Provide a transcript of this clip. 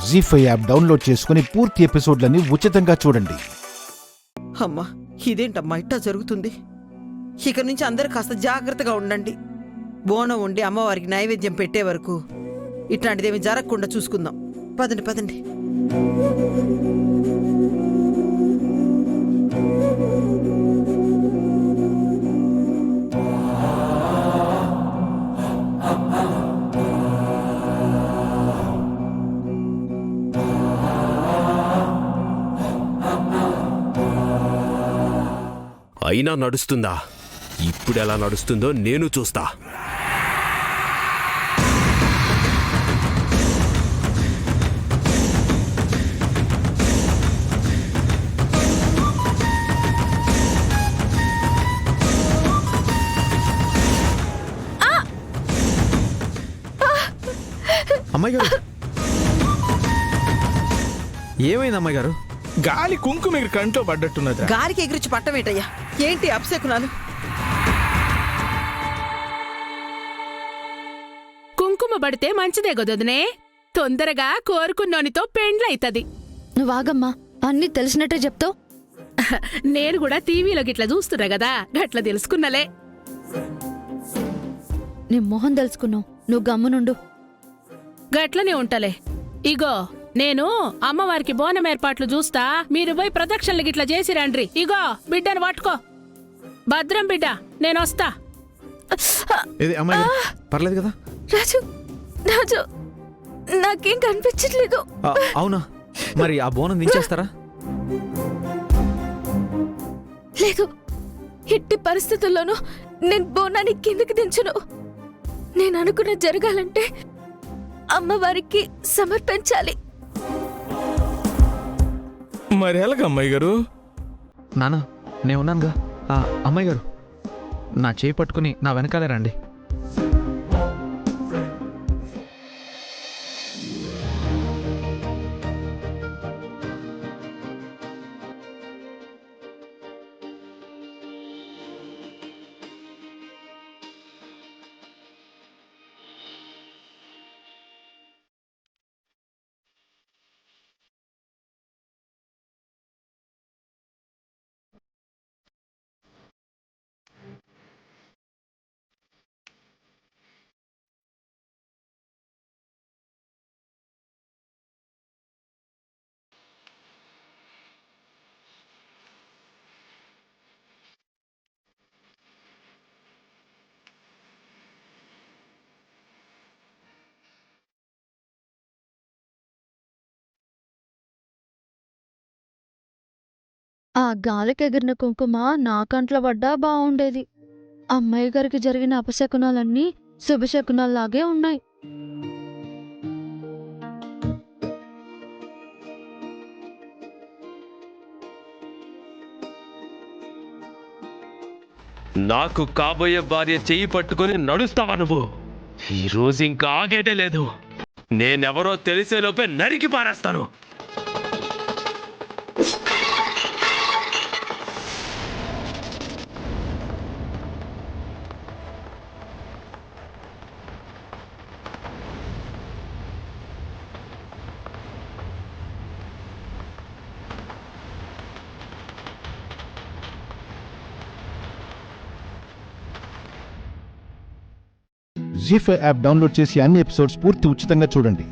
జీ5 app download చేసుకుని పూర్తి ఎపిసోడ్లని ఉచితంగా చూడండి. అమ్మా, ఇదేంటమ్మా ఇట్టా జరుగుతుంది? ఇక నుంచి అందరూ కాస్త జాగ్రత్తగా ఉండండి. బోనం ఉండి అమ్మవారికి నైవేద్యం పెట్టే వరకు ఇట్లాంటిదేమి జరగకుండా చూసుకుందాం. పదండి పదండి. అయినా నడుస్తుందా? ఇప్పుడెలా నడుస్తుందో నేను చూస్తా. అమ్మాయి గారు, ఏమైంది అమ్మాయి గారు? గాలి కుంకుమ ఎగిరి కంట్లో పడ్డట్టున్నది. గాలికి ఎగిరిచి పట్టమేటయ్యా, ఏంటి అపశకునాలు? కుంకుమ పడితే మంచిదే గదొదనే, తొందరగా కోరుకున్నోనితో పెండ్లైతది. నువ్వాగమ్మా, అన్నీ తెలిసినట్టే చెప్తావు. నేను కూడా టీవీలో గిట్లా చూస్తున్నా గదా, గట్ల తెలుసుకున్నలే. నీ మొహం తెలుసుకున్నావు, నువ్వు గమ్మునుండు. గట్లనే ఉంటలే. ఇగో నేను అమ్మవారికి బోనం ఏర్పాట్లు చూస్తా, మీరు పోయి ప్రదక్షిణలు గిట్లా చేసిరండ్రి. ఇగో బిడ్డను పట్టుకో. భద్రం బిడ్డ, నేనొస్తా. ఇది అమ్మాయి గారు, పర్లేదు కదా? రాజు, రాజు, నాకేం కనిపించట్లేదు. అవునా? మరి ఆ బోనం దించేస్తారా? లేదు, ఎట్టి పరిస్థితుల్లోనూ నేను బోనాన్ని కిందకి దించను. నేను అనుకున్న జరగాలంటే అమ్మవారికి సమర్పించాలి. మరి ఎలాగమ్మాయి గారు? నాన్న, నేను ఉన్నానుగా. అమ్మాయి గారు, నా చేయి పట్టుకుని నా వెనకాలే రండి. ఆ గాలికి ఎగిరిన కుంకుమ నా కంట్లో పడ్డా బాగుండేది. అమ్మాయి గారికి జరిగిన అపశకునాలన్నీ శుభశకునాల్లాగే ఉన్నాయి. నాకు కాబోయే భార్య చెయ్యి పట్టుకుని నడుస్తావా నువ్వు? ఈ రోజు ఇంకా ఆగేటే లేదు. నేనెవరో తెలిసేలోపే నరికి పారేస్తాను. జీ5 యాప్ డౌన్లోడ్ చేసి అన్ని ఎపిసోడ్స్ పూర్తి ఉచితంగా చూడండి.